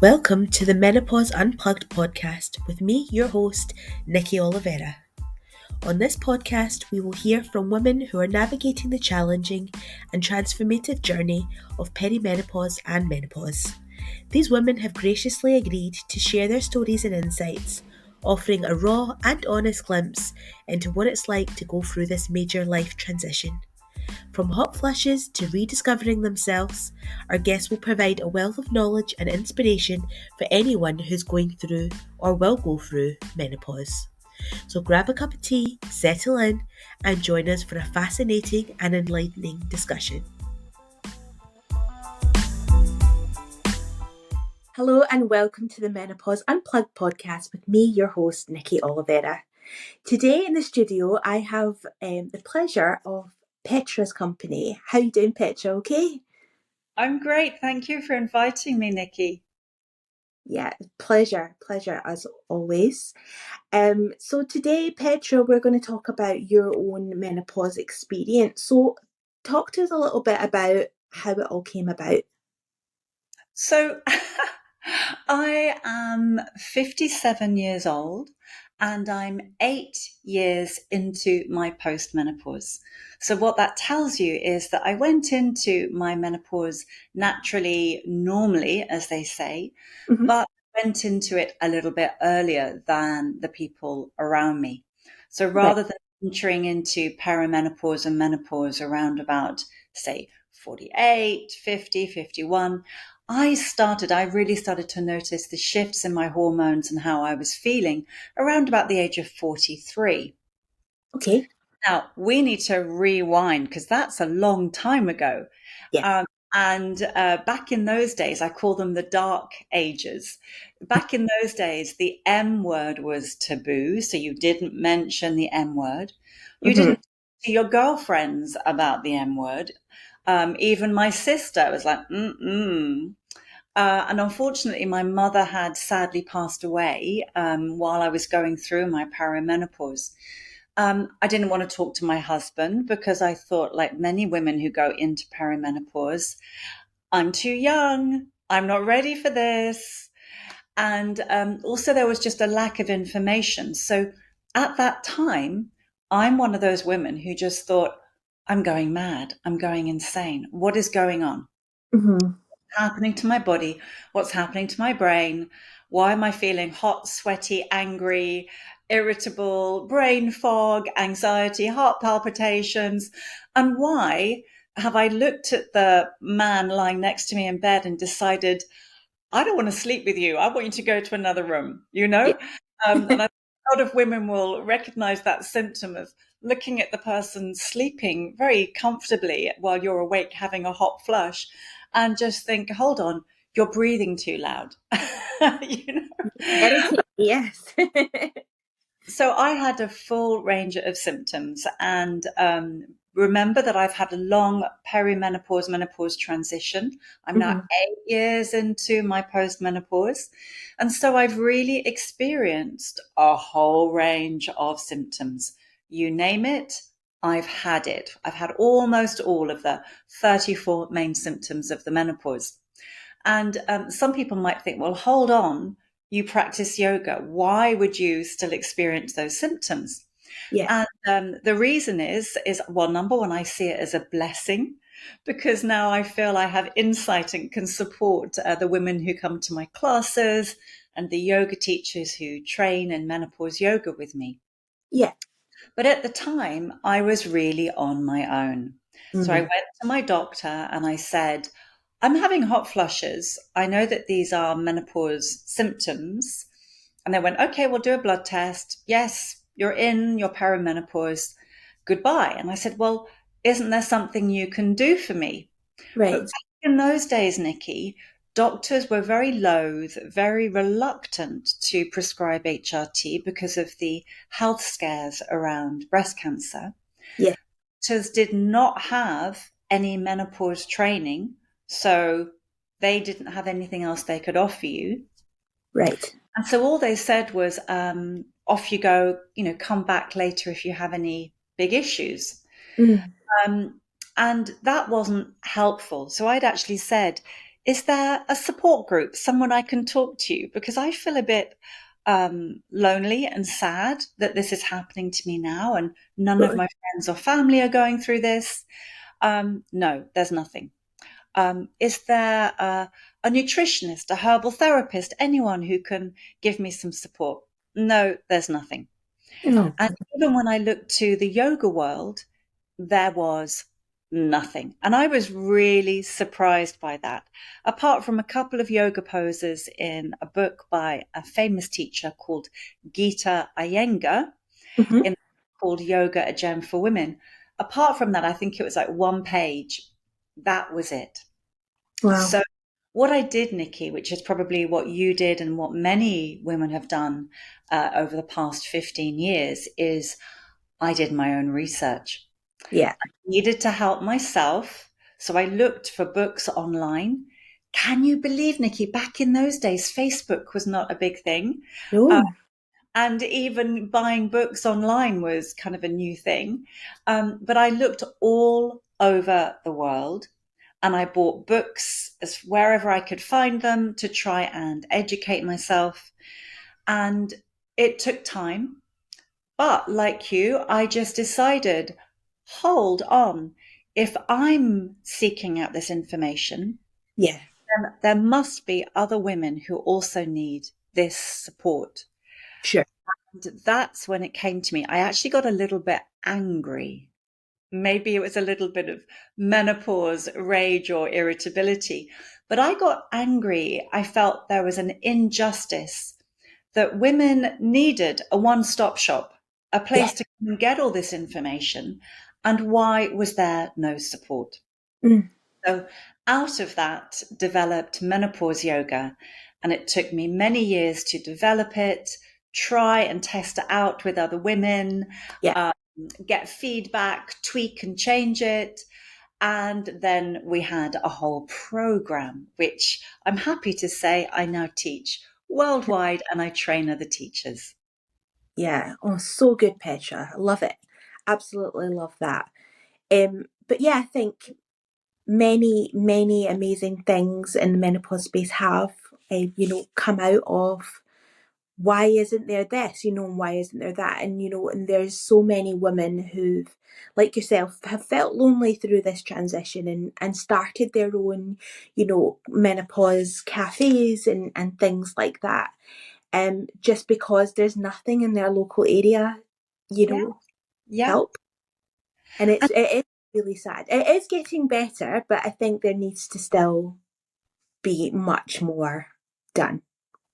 Welcome to the Menopause Unplugged podcast with me, your host, Nikki Oliveira. On this podcast, we will hear from women who are navigating the challenging and transformative journey of perimenopause and menopause. These women have graciously agreed to share their stories and insights, offering a raw and honest glimpse into what it's like to go through this major life transition. From hot flushes to rediscovering themselves, our guests will provide a wealth of knowledge and inspiration for anyone who's going through or will go through menopause. So grab a cup of tea, settle in, and join us for a fascinating and enlightening discussion. Hello and welcome to the Menopause Unplugged podcast with me, your host, Nikki Oliveira. Today in the studio, I have the pleasure of Petra's company. How you doing, Petra? Okay? I'm great. Thank you for inviting me, Nikki. Yeah, pleasure as always. So today, Petra, we're going to talk about your own menopause experience. So talk to us a little bit about how it all came about. So I am 57 years old and I'm 8 years into my postmenopause. So what that tells you is that I went into my menopause naturally, normally, as they say, but went into it a little bit earlier than the people around me. So rather than entering into perimenopause and menopause around about, say, 48, 50, 51, I really started to notice the shifts in my hormones and how I was feeling around about the age of 43. Okay. Now, we need to rewind because that's a long time ago. Yeah. Back in those days, I call them the dark ages. Back in those days, the M word was taboo. So you didn't mention the M word. You didn't talk to your girlfriends about the M word. Even my sister was like, mm-mm. And unfortunately, my mother had sadly passed away while I was going through my perimenopause. I didn't want to talk to my husband because I thought, like many women who go into perimenopause, I'm too young. I'm not ready for this. And also, there was just a lack of information. So at that time, I'm one of those women who just thought, I'm going mad. I'm going insane. What is going on? Happening to my body? What's happening to my brain? Why am I feeling hot, sweaty, angry, irritable, brain fog, anxiety, heart palpitations? And why have I looked at the man lying next to me in bed and decided, I don't want to sleep with you. I want you to go to another room, you know? And I think a lot of women will recognize that symptom of looking at the person sleeping very comfortably while you're awake having a hot flush and just think, hold on, you're breathing too loud. You know? Yes. So I had a full range of symptoms and remember that I've had a long perimenopause, menopause transition. I'm now 8 years into my postmenopause. And so I've really experienced a whole range of symptoms. You name it, I've had it. I've had almost all of the 34 main symptoms of the menopause. And some people might think, well, hold on, you practice yoga. Why would you still experience those symptoms? Yeah. And the reason is, well, number one, I see it as a blessing because now I feel I have insight and can support the women who come to my classes and the yoga teachers who train in menopause yoga with me. Yeah. But at the time, I was really on my own. So I went to my doctor and I said, I'm having hot flushes. I know that these are menopause symptoms. And they went, okay, we'll do a blood test. Yes, you're in your perimenopause. Goodbye. And I said, well, isn't there something you can do for me? But Right. back in those days, Nikki, doctors were very loath, very reluctant to prescribe HRT because of the health scares around breast cancer. Yeah. Doctors did not have any menopause training, so they didn't have anything else they could offer you. Right. And so all they said was, off you go, come back later if you have any big issues. And that wasn't helpful. So I'd actually said, is there a support group, someone I can talk to? Because I feel a bit lonely and sad that this is happening to me now, and none of my friends or family are going through this. No, there's nothing. Is there a nutritionist, a herbal therapist, anyone who can give me some support? No, there's nothing. No. And even when I looked to the yoga world, there was nothing. And I was really surprised by that. Apart from a couple of yoga poses in a book by a famous teacher called Gita Iyengar, Mm-hmm. in called Yoga, a Gem for Women. Apart from that, I think it was like one page. That was it. Wow. So what I did, Nikki, which is probably what you did and what many women have done over the past 15 years, is I did my own research. Yeah. Needed to help myself. So I looked for books online. Can you believe, Nikki, back in those days, Facebook was not a big thing. Uh, No. and even buying books online was kind of a new thing. But I looked all over the world and I bought books as wherever I could find them to try and educate myself. And it took time. But like you, I just decided, hold on. If I'm seeking out this information, Yeah. then there must be other women who also need this support. Sure. And that's when it came to me. I actually got a little bit angry. Maybe it was a little bit of menopause rage or irritability, but I got angry. I felt there was an injustice that women needed a one-stop shop, a Yeah. place to come and get all this information. And why was there no support? Mm. So out of that developed menopause yoga. And it took me many years to develop it, try and test it out with other women, Yeah. get feedback, tweak and change it. And then we had a whole program, which I'm happy to say I now teach worldwide and I train other teachers. Yeah. Oh, so good, Petra. I love it. Absolutely love that. But yeah, I think many amazing things in the menopause space have, come out of why isn't there this, and why isn't there that? And there's so many women who've, like yourself, have felt lonely through this transition and started their own, menopause cafes and things like that. Just because there's nothing in their local area, Yeah, yeah. help. And it is really sad. It is getting better, but I think there needs to still be much more done,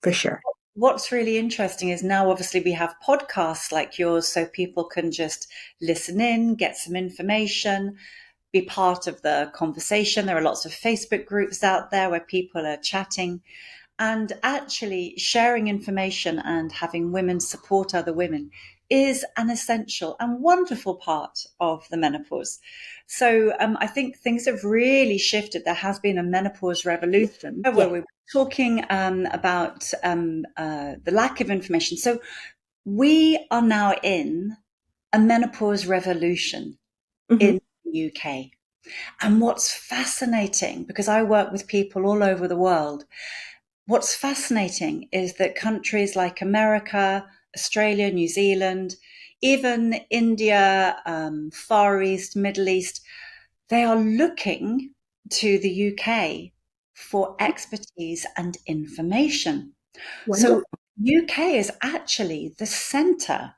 for sure. What's really interesting is now obviously we have podcasts like yours so people can just listen in, get some information, be part of the conversation. There are lots of Facebook groups out there where people are chatting and actually sharing information and having women support other women is an essential and wonderful part of the menopause. So I think things have really shifted. There has been a menopause revolution where Yeah. we were talking about the lack of information. So we are now in a menopause revolution Hmm. in the UK. And what's fascinating, because I work with people all over the world, what's fascinating is that countries like America, Australia, New Zealand, even India, Far East, Middle East, they are looking to the UK for expertise and information. So Wonderful. UK is actually the center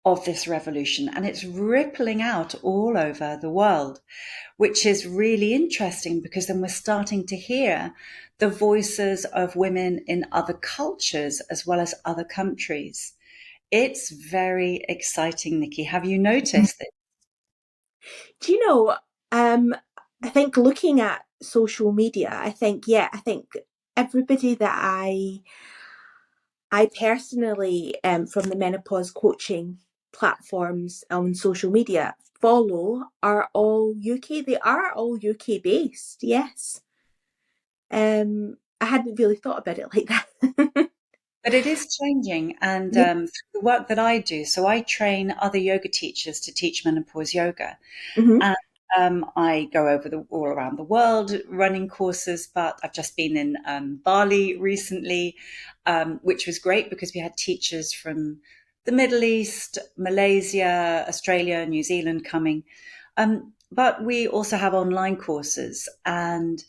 of this revolution and it's rippling out all over the world, which is really interesting because then we're starting to hear the voices of women in other cultures as well as other countries. It's very exciting, Nikki. Have you noticed it? Do you know, I think looking at social media, I think everybody that I personally, from the menopause coaching platforms on social media follow are all UK. They are all UK based. Yes. I hadn't really thought about it like that. But it is changing. And Yeah. the work that I do, so I train other yoga teachers to teach menopause yoga. Hmm. I go all around the world running courses, but I've just been in Bali recently, which was great because we had teachers from the Middle East, Malaysia, Australia, New Zealand coming. But we also have online courses, and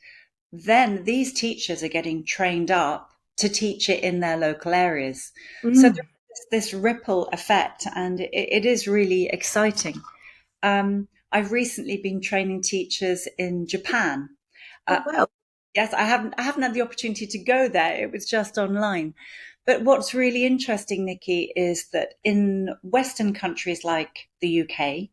then these teachers are getting trained up to teach it in their local areas. So Mm. there's this ripple effect, and it is really exciting. I've recently been training teachers in Japan. Oh, Uh, wow. yes, I haven't had the opportunity to go there. It was just online. But what's really interesting, Nikki, is that in Western countries like the UK,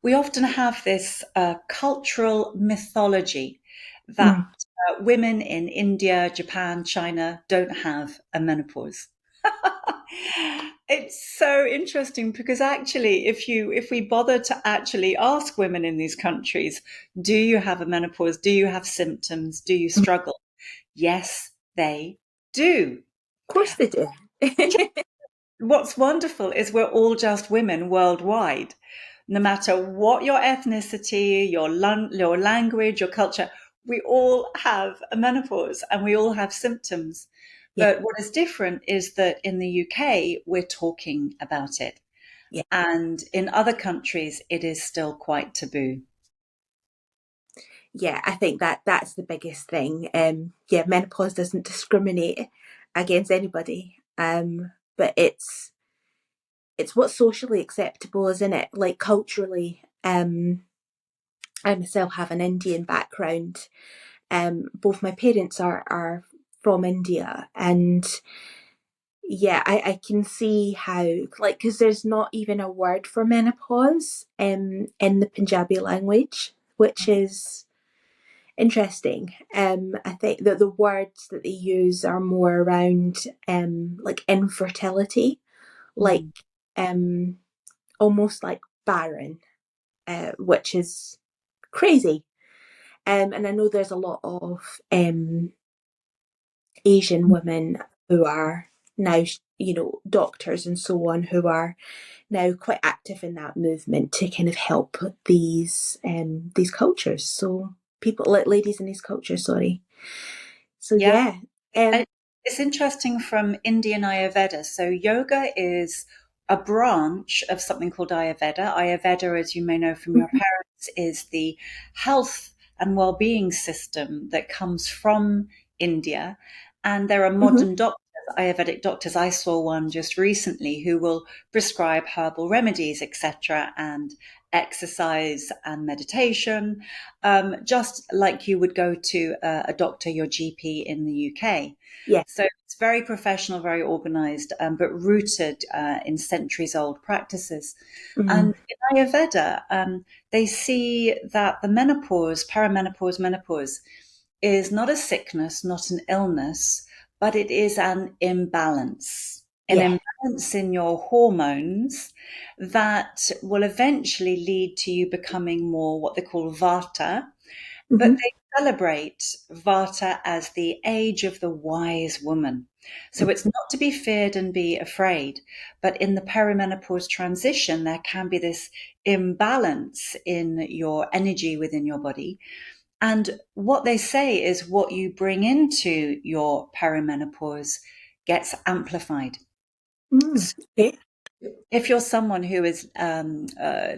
we often have this cultural mythology that Mm. women in India, Japan, China don't have a menopause. It's so interesting because actually, if we bother to actually ask women in these countries, do you have a menopause? Do you have symptoms? Do you Mm. struggle? Yes, they do. Of course they do. What's wonderful is we're all just women worldwide. No matter what your ethnicity, your language, your culture, we all have a menopause and we all have symptoms. Yeah, But what is different is that in the UK, we're talking about it. yeah, And in other countries, it is still quite taboo. yeah. I think that's the biggest thing. Yeah, menopause doesn't discriminate against anybody. But it's what's socially acceptable, isn't it? Like culturally. I myself have an Indian background. Both my parents are from India, and yeah, I can see how, like, because there's not even a word for menopause in the Punjabi language, which is interesting. I think that the words that they use are more around like infertility, like Mm. um almost like barren, which is crazy. And I know there's a lot of Asian women who are now, doctors and so on, who are now quite active in that movement to kind of help these cultures. So people, like ladies in these cultures, sorry. So Yeah. yeah, um, And it's interesting from Indian Ayurveda. So yoga is a branch of something called Ayurveda. Ayurveda, as you may know from your mhm, parents, is the health and well-being system that comes from India. And there are mhm, modern doctors, Ayurvedic doctors. I saw one just recently who will prescribe herbal remedies, etc., and exercise and meditation, just like you would go to a doctor, your GP in the UK. yeah, So it's very professional, very organized, but rooted in centuries old practices. mhm, And in Ayurveda, they see that the menopause, perimenopause, menopause is not a sickness, not an illness, but it is an imbalance. An yeah, imbalance in your hormones that will eventually lead to you becoming more what they call vata, but mhm, they celebrate Vata as the age of the wise woman. So it's not to be feared and be afraid, but in the perimenopause transition, there can be this imbalance in your energy within your body. And what they say is what you bring into your perimenopause gets amplified. mm, So okay, if you're someone who is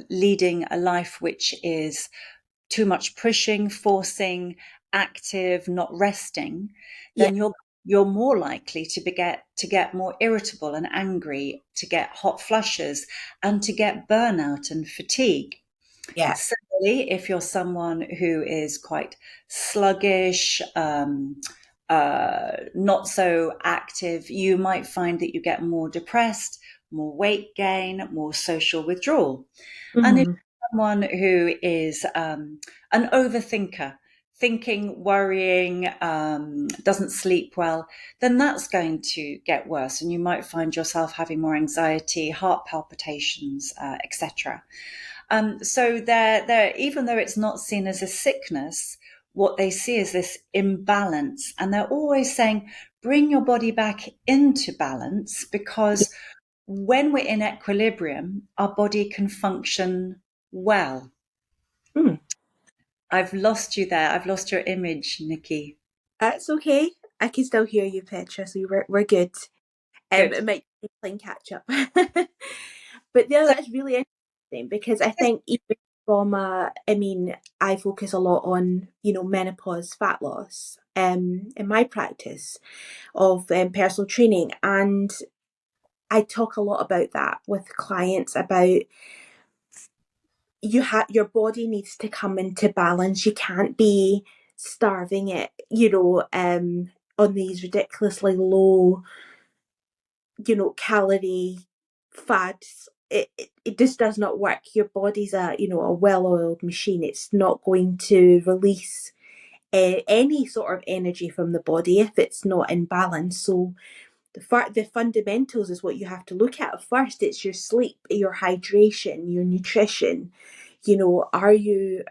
leading a life which is too much pushing, forcing, active, not resting, yeah, then you're more likely to get more irritable and angry, to get hot flushes, and to get burnout and fatigue. yeah, Similarly, if you're someone who is quite sluggish, not so active, you might find that you get more depressed, more weight gain, more social withdrawal. And if mhm, someone who is an overthinker, thinking, worrying, doesn't sleep well, then that's going to get worse, and you might find yourself having more anxiety, heart palpitations, etc. So even though it's not seen as a sickness, what they see is this imbalance, and they're always saying, bring your body back into balance because when we're in equilibrium, our body can function well. I've lost you there. I've lost your image, Nikki. That's okay. I can still hear you, Petra, so we're good. Good. It might be playing catch up. But yeah, So, that's really interesting because I think even from I mean, I focus a lot on, menopause fat loss in my practice of personal training. And I talk a lot about that with clients about your body needs to come into balance. You can't be starving it, on these ridiculously low, calorie fads. It just does not work. Your body's a well-oiled machine. It's not going to release any sort of energy from the body if it's not in balance. So the fundamentals is what you have to look at first. It's your sleep, your hydration, your nutrition. Are you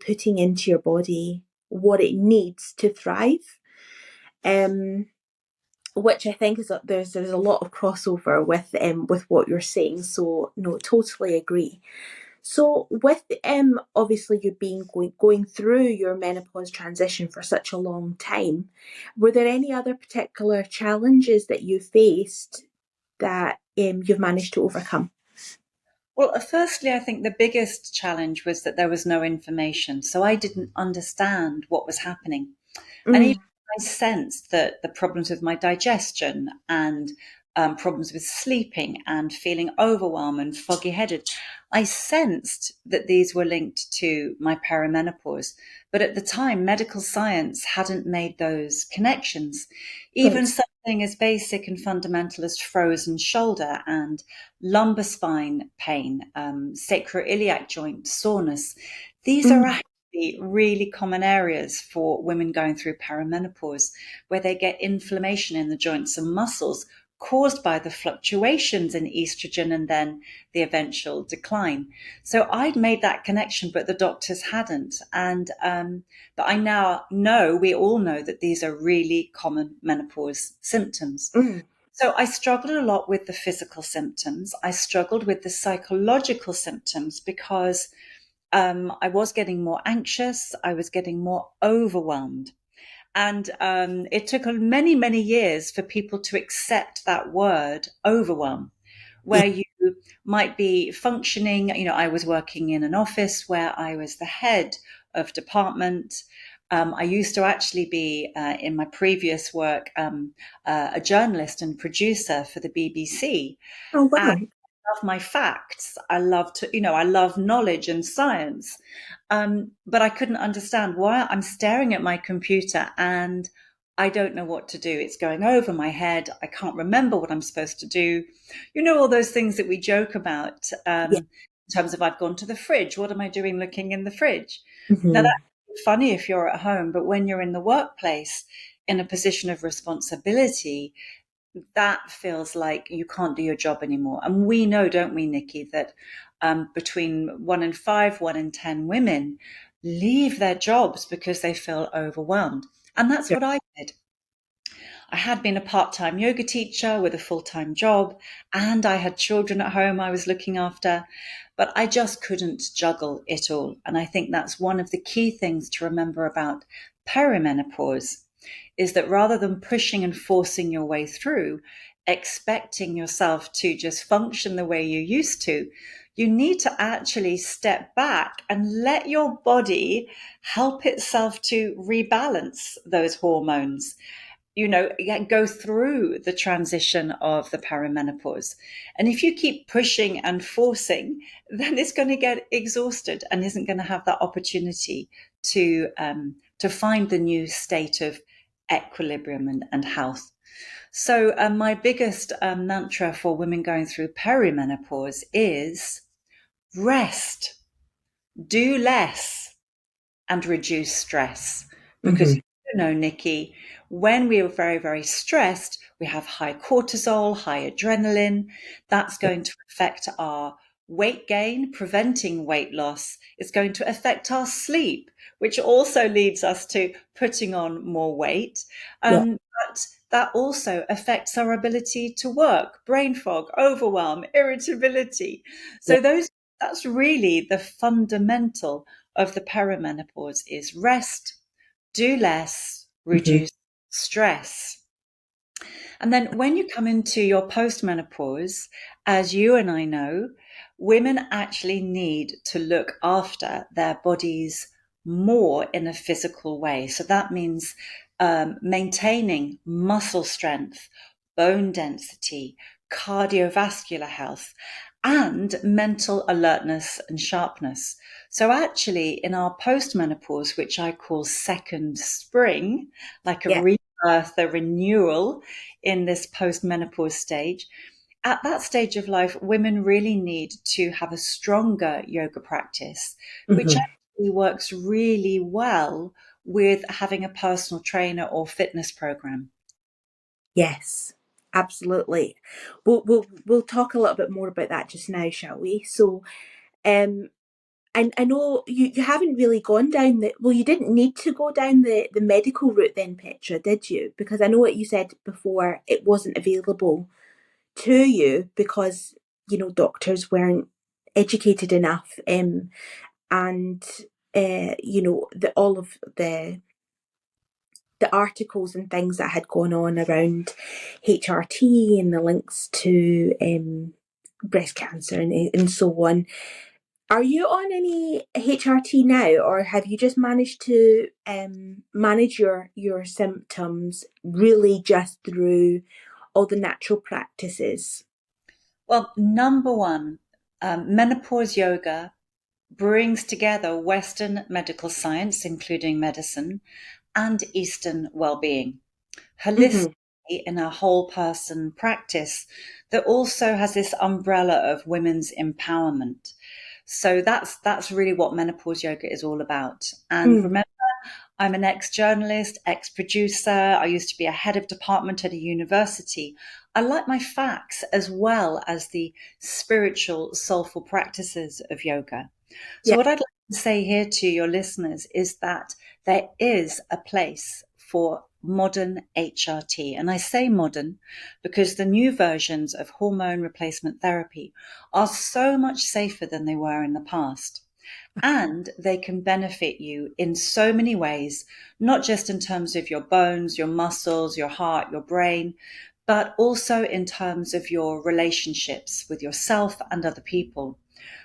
putting into your body what it needs to thrive? Which I think there's a lot of crossover with what you're saying. So no, totally agree. So with obviously you being going through your menopause transition for such a long time, were there any other particular challenges that you faced that you've managed to overcome? well, firstly, I think the biggest challenge was that there was no information. So I didn't understand what was happening. And even Mm, I sensed that the problems with my digestion and problems with sleeping and feeling overwhelmed and foggy headed, I sensed that these were linked to my perimenopause. But at the time, medical science hadn't made those connections. Even right. something as basic and fundamental as frozen shoulder and lumbar spine pain, sacroiliac joint soreness, these are Mm, actually really common areas for women going through perimenopause, where they get inflammation in the joints and muscles caused by the fluctuations in estrogen and then the eventual decline. So I'd made that connection, but the doctors hadn't. And but I now know, we all know, that these are really common menopause symptoms. mm, So I struggled a lot with the physical symptoms. I struggled with the psychological symptoms because I was getting more anxious. I was getting more overwhelmed. And it took many, many years for people to accept that word, overwhelm, yeah. where you might be functioning. I was working in an office where I was the head of department. I used to actually be, in my previous work, a journalist and producer for the BBC. Oh And wow. I love my facts. I love knowledge and science. But I couldn't understand why I'm staring at my computer and I don't know what to do. It's going over my head. I can't remember what I'm supposed to do. All those things that we joke about, Yeah. in terms of I've gone to the fridge. What am I doing looking in the fridge? Now, Hmm. that's funny if you're at home, but when you're in the workplace in a position of responsibility, that feels like you can't do your job anymore. And we know, don't we, Nikki, that between 1 in 5, 1 in 10 women leave their jobs because they feel overwhelmed. And that's Yeah. what I did. I had been a part-time yoga teacher with a full-time job, and I had children at home I was looking after, but I just couldn't juggle it all. And I think that's one of the key things to remember about perimenopause, is that rather than pushing and forcing your way through, expecting yourself to just function the way you used to, you need to actually step back and let your body help itself to rebalance those hormones. Go through the transition of the perimenopause. And if you keep pushing and forcing, then it's going to get exhausted and isn't going to have that opportunity to find the new state of equilibrium and health. So my biggest mantra for women going through perimenopause is rest, do less, and reduce stress. Because Hmm. Nikki, when we are very, very stressed, we have high cortisol, high adrenaline. That's Yeah. going to affect our weight gain, preventing weight loss. It's going to affect our sleep, which also leads us to putting on more weight. Yeah. But that also affects our ability to work, brain fog, overwhelm, irritability. Yeah. So that's really the fundamental of the perimenopause is rest, do less, Mm-hmm. reduce stress. And then when you come into your postmenopause, as you and I know, women actually need to look after their bodies more in a physical way. So that means maintaining muscle strength, bone density, cardiovascular health, and mental alertness and sharpness. So actually, in our postmenopause, which I call second spring, like a Yeah. rebirth, a renewal in this postmenopause stage, at that stage of life, women really need to have a stronger yoga practice, which Mm-hmm. actually works really well with having a personal trainer or fitness program. Yes, absolutely. We'll talk a little bit more about that just now, shall we? So, I know you haven't really gone down you didn't need to go down the medical route then, Petra, did you? Because I know what you said before, it wasn't available to you because, doctors weren't educated enough, and, all of the articles and things that had gone on around HRT and the links to breast cancer and so on. Are you on any HRT now, or have you just managed to manage your symptoms really just through all the natural practices? Well, number one, menopause yoga brings together Western medical science, including medicine, and Eastern well-being, holistically Mm-hmm. in a whole person practice that also has this umbrella of women's empowerment. So that's really what menopause yoga is all about. And Mm. remember, I'm an ex-journalist, ex-producer. I used to be a head of department at a university. I like my facts as well as the spiritual, soulful practices of yoga. So Yeah. what I'd like to say here to your listeners is that there is a place for modern HRT. And I say modern because the new versions of hormone replacement therapy are so much safer than they were in the past. And they can benefit you in so many ways, not just in terms of your bones, your muscles, your heart, your brain, but also in terms of your relationships with yourself and other people.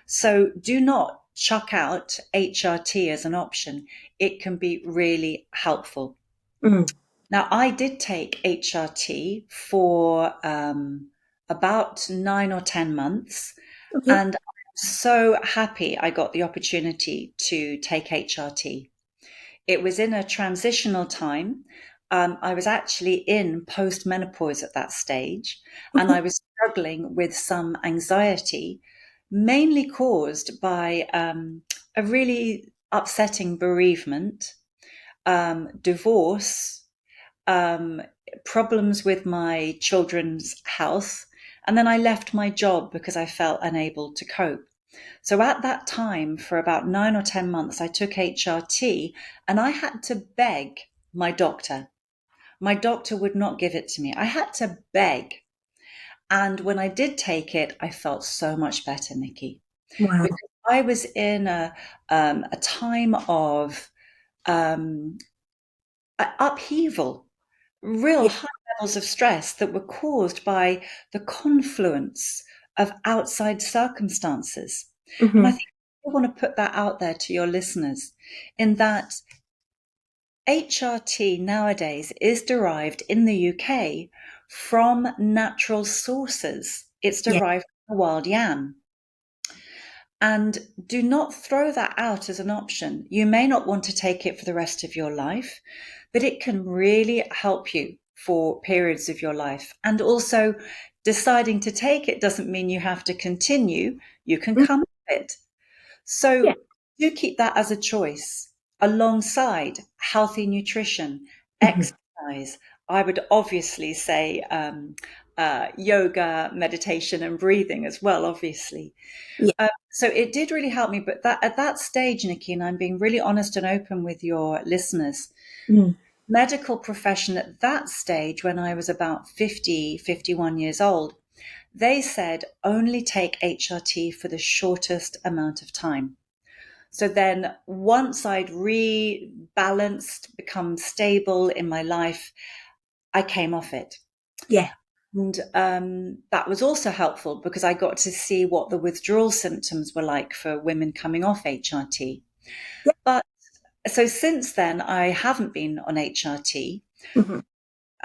So do not chuck out HRT as an option. It can be really helpful. Mm. Now, I did take HRT for about 9 or 10 months, Okay. and I'm so happy I got the opportunity to take HRT. It was in a transitional time. I was actually in postmenopause at that stage, and I Okay. was struggling with some anxiety, mainly caused by a really upsetting bereavement, divorce, um, problems with my children's health. And then I left my job because I felt unable to cope. So at that time, for about 9 or 10 months, I took HRT and I had to beg my doctor. My doctor would not give it to me. I had to beg. And when I did take it, I felt so much better, Nikki, Wow. because I was in a time of um, upheaval, real Yeah. high levels of stress that were caused by the confluence of outside circumstances. And I Mm-hmm. think I want to put that out there to your listeners in that HRT nowadays is derived in the UK from natural sources. It's Yeah. derived from the wild yam. And do not throw that out as an option. You may not want to take it for the rest of your life, but it can really help you for periods of your life. And also, deciding to take it doesn't mean you have to continue. You can Mm. come off it. Yeah. So do keep that as a choice alongside healthy nutrition, Mm-hmm. exercise. I would obviously say yoga, meditation, and breathing as well, obviously. Yeah. So it did really help me. But that at that stage, Nikki, and I'm being really honest and open with your listeners, Mm. medical profession at that stage, when I was about 50, 51 years old, they said only take HRT for the shortest amount of time. So then once I'd rebalanced, become stable in my life, I came off it. Yeah. And that was also helpful because I got to see what the withdrawal symptoms were like for women coming off HRT. Yeah. But so since then, I haven't been on HRT. Mm-hmm.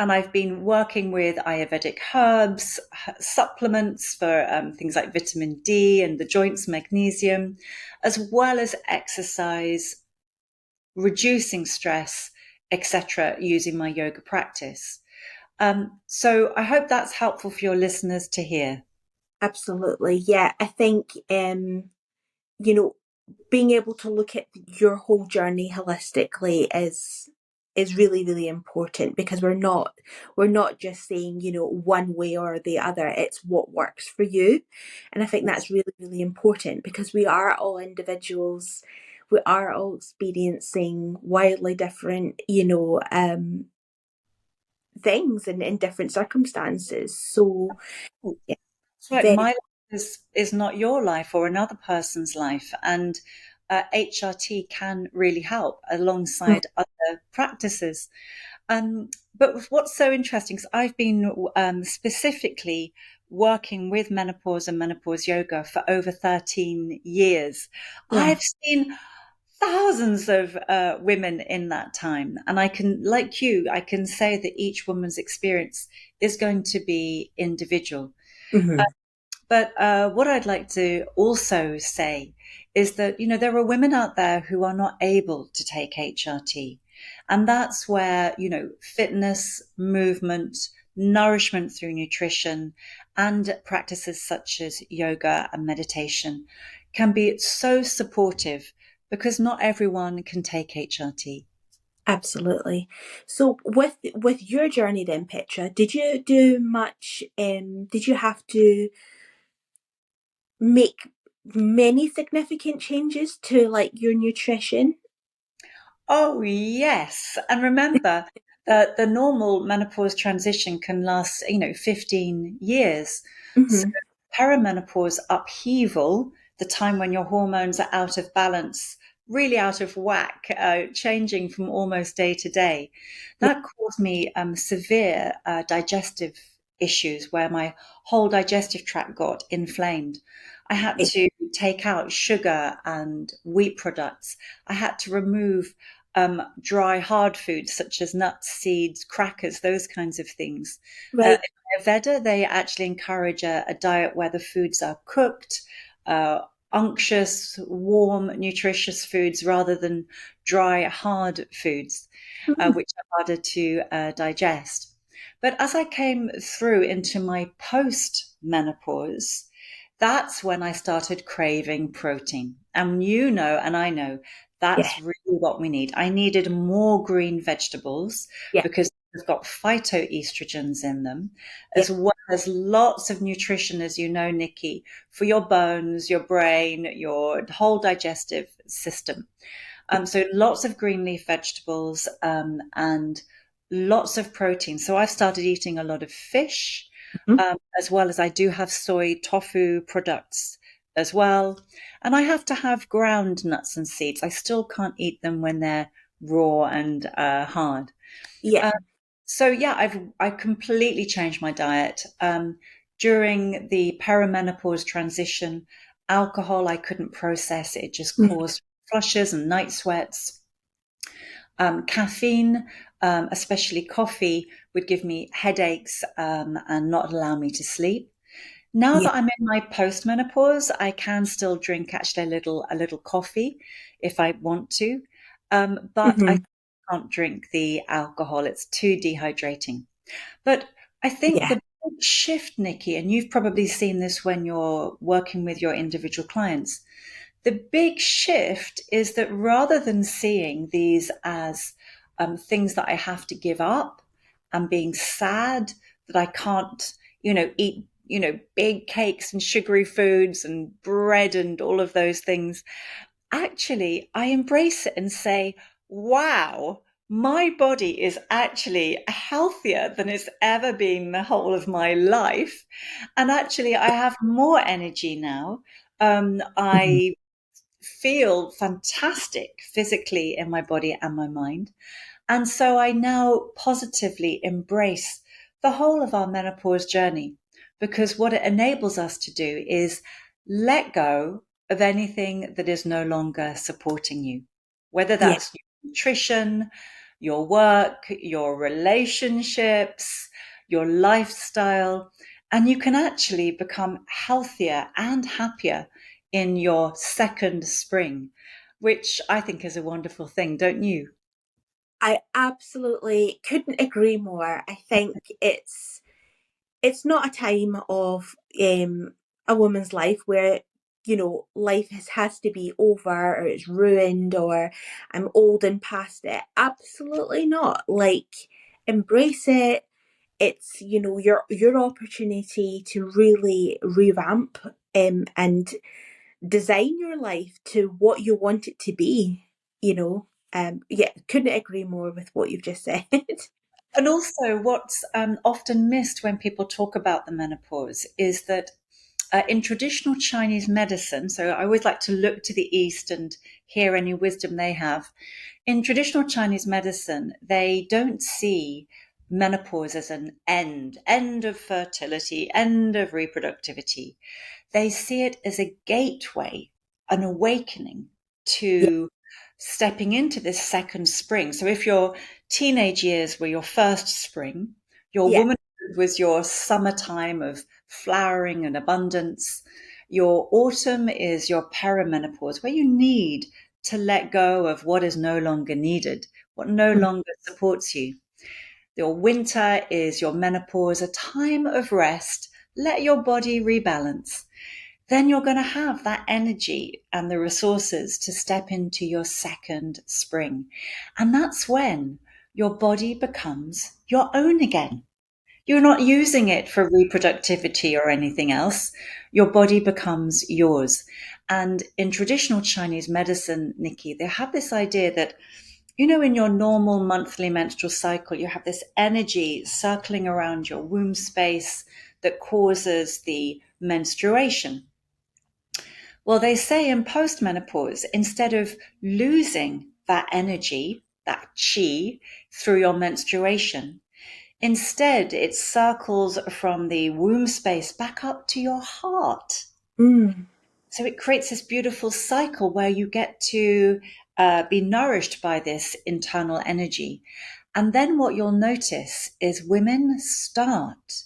And I've been working with Ayurvedic herbs, supplements for things like vitamin D and the joints, magnesium, as well as exercise, reducing stress, etc., using my yoga practice. So I hope that's helpful for your listeners to hear. Absolutely. Yeah. I think, you know, being able to look at your whole journey holistically is really, really important, because we're not just saying, one way or the other. It's what works for you. And I think that's really, really important, because we are all individuals. We are all experiencing wildly different, things in different circumstances. So yeah, That's right. very My life is not your life or another person's life. And HRT can really help alongside other practices. But what's so interesting is I've been specifically working with menopause and menopause yoga for over 13 years. wow. I've seen thousands of women in that time. And I can, like you, I can say that each woman's experience is going to be individual. Hmm. But what I'd like to also say is that, there are women out there who are not able to take HRT. And that's where, fitness, movement, nourishment through nutrition, and practices such as yoga and meditation can be so supportive, because not everyone can take HRT. Absolutely. So with your journey then, Petra, did you do much, did you have to make many significant changes to like your nutrition? Oh, yes. And remember that the normal menopause transition can last, 15 years. So Hmm. perimenopause upheaval, the time when your hormones are out of balance, really out of whack, changing from almost day to day, Yeah. that caused me severe digestive issues where my whole digestive tract got inflamed. I had Right. to take out sugar and wheat products. I had to remove dry hard foods such as nuts, seeds, crackers, those kinds of things. Right. In Ayurveda, they actually encourage a diet where the foods are cooked, uh, unctuous, warm, nutritious foods rather than dry, hard foods, Mm. which are harder to digest. But as I came through into my post menopause, that's when I started craving protein. And and I know Yeah. that's really what we need. I needed more green vegetables Yeah. because they've got phytoestrogens in them, Yeah. as well as lots of nutrition, as you know, Nikki, for your bones, your brain, your whole digestive system. So lots of green leaf vegetables and lots of protein. So I've started eating a lot of fish, Mhm. as well as I do have soy tofu products as well. And I have to have ground nuts and seeds. I still can't eat them when they're raw and hard. Yeah. Uh, so yeah, I completely changed my diet. During the perimenopause transition, alcohol I couldn't process. It just Mhm. caused flushes and night sweats. Caffeine, especially coffee, would give me headaches and not allow me to sleep. Now Yeah. that I'm in my postmenopause, I can still drink actually a little coffee if I want to, but I Hmm. can't drink the alcohol. It's too dehydrating. But I think Yeah. the big shift, Nikki, and you've probably seen this when you're working with your individual clients, the big shift is that rather than seeing these as things that I have to give up and being sad that I can't, eat, big cakes and sugary foods and bread and all of those things, actually, I embrace it and say, wow, my body is actually healthier than it's ever been the whole of my life. And actually, I have more energy now. Hmm. I feel fantastic physically in my body and my mind. And so I now positively embrace the whole of our menopause journey, because what it enables us to do is let go of anything that is no longer supporting you, whether Yeah. that's your nutrition, your work, your relationships, your lifestyle, and you can actually become healthier and happier in your second spring, which I think is a wonderful thing, don't you? I absolutely couldn't agree more. I think it's not a time of a woman's life where life has to be over or it's ruined or I'm old and past it. Absolutely not. Like, embrace it. It's your opportunity to really revamp and design your life to what you want it to be. Yeah, couldn't agree more with what you've just said. And also, what's often missed when people talk about the menopause is that in traditional Chinese medicine, so I always like to look to the East and hear any wisdom they have. In traditional Chinese medicine, they don't see menopause as an end of fertility, end of reproductivity. They see it as a gateway, an awakening Yeah, to stepping into this second spring. So if your teenage years were your first spring, your yeah. womanhood was your summertime of flowering and abundance, your autumn is your perimenopause, where you need to let go of what is no longer needed, what no Mm. longer supports you. Your winter is your menopause, a time of rest. Let your body rebalance. Then you're going to have that energy and the resources to step into your second spring. And that's when your body becomes your own again. You're not using it for reproductivity or anything else. Your body becomes yours. And in traditional Chinese medicine, Nikki, they have this idea that, in your normal monthly menstrual cycle, you have this energy circling around your womb space that causes the menstruation. Well, they say in postmenopause, instead of losing that energy, that chi, through your menstruation, instead it circles from the womb space back up to your heart. Mm. So it creates this beautiful cycle where you get to be nourished by this internal energy. And then what you'll notice is women start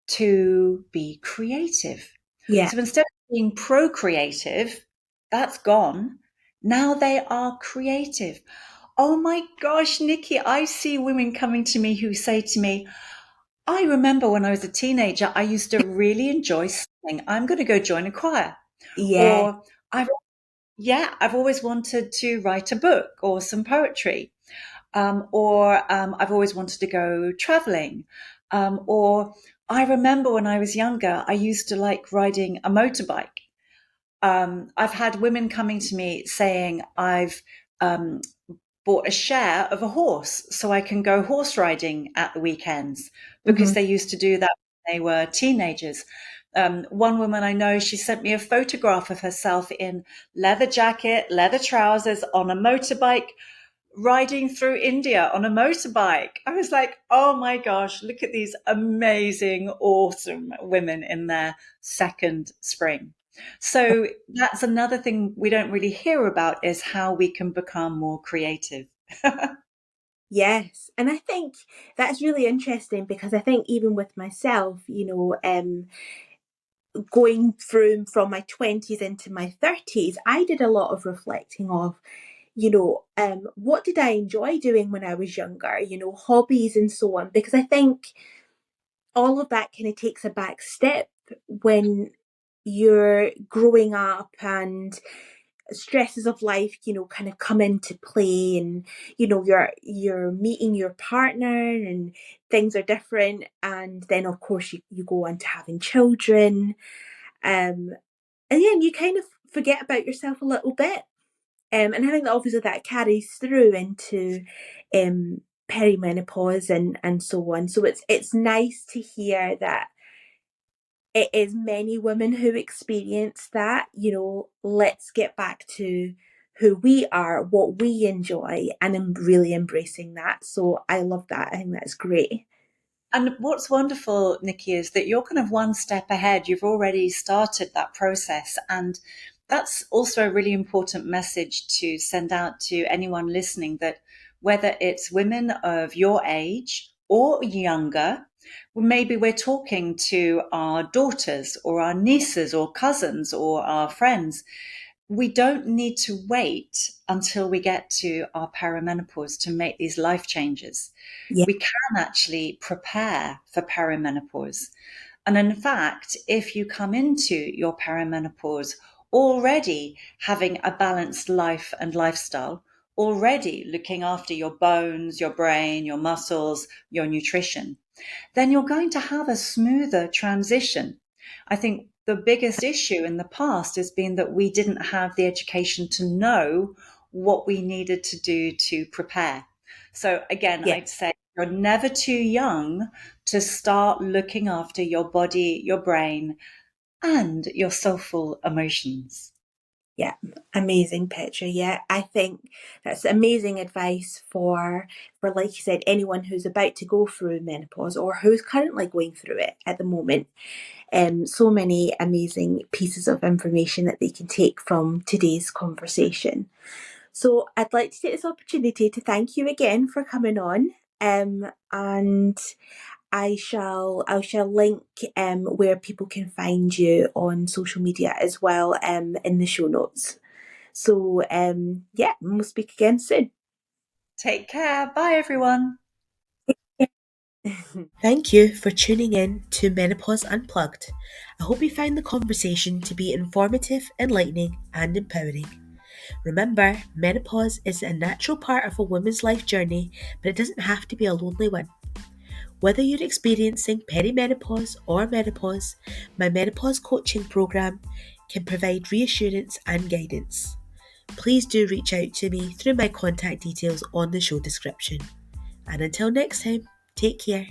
to be creative. Yeah. So instead of being procreative, that's gone. Now they are creative. Oh my gosh, Nikki, I see women coming to me who say to me, I remember when I was a teenager, I used to really enjoy singing. I'm going to go join a choir. Yeah. Or I've, I've always wanted to write a book or some poetry. Or I've always wanted to go traveling. Or I remember when I was younger, I used to like riding a motorbike. I've had women coming to me saying, I've um, bought a share of a horse so I can go horse riding at the weekends, because Hmm. they used to do that when they were teenagers. One woman I know, she sent me a photograph of herself in leather jacket, leather trousers on a motorbike riding through India on a motorbike. I was like, oh my gosh, look at these amazing, awesome women in their second spring. So that's another thing we don't really hear about, is how we can become more creative. Yes. And I think that's really interesting because I think even with myself, going through from my 20s into my 30s, I did a lot of reflecting of, what did I enjoy doing when I was younger, hobbies and so on, because I think all of that kind of takes a back step when you're growing up and stresses of life kind of come into play, and you're meeting your partner and things are different, and then of course you go on to having children, um and then you kind of forget about yourself a little bit, and I think that obviously that carries through into perimenopause and so on. So it's nice to hear that it is many women who experience that. Let's get back to who we are, what we enjoy, and really embracing that. So I love that. I think that's great. And what's wonderful, Nikki, is that you're kind of one step ahead. You've already started that process. And that's also a really important message to send out to anyone listening, that whether it's women of your age or younger, maybe we're talking to our daughters or our nieces or cousins or our friends, we don't need to wait until we get to our perimenopause to make these life changes. Yeah, We can actually prepare for perimenopause. And in fact, if you come into your perimenopause already having a balanced life and lifestyle, already looking after your bones, your brain, your muscles, your nutrition, then you're going to have a smoother transition. I think the biggest issue in the past has been that we didn't have the education to know what we needed to do to prepare. So again, yeah, I'd say you're never too young to start looking after your body, your brain, and your soulful emotions. yeah. Amazing, Petra. Yeah, I think that's amazing advice for like you said, anyone who's about to go through menopause or who's currently going through it at the moment. So many amazing pieces of information that they can take from today's conversation. So I'd like to take this opportunity to thank you again for coming on. And I shall link where people can find you on social media as well in the show notes. So yeah, we'll speak again soon. Take care. Bye, everyone. Thank you for tuning in to Menopause Unplugged. I hope you found the conversation to be informative, enlightening, and empowering. Remember, menopause is a natural part of a woman's life journey, but it doesn't have to be a lonely one. Whether you're experiencing perimenopause or menopause, my menopause coaching program can provide reassurance and guidance. Please do reach out to me through my contact details on the show description. And until next time, take care.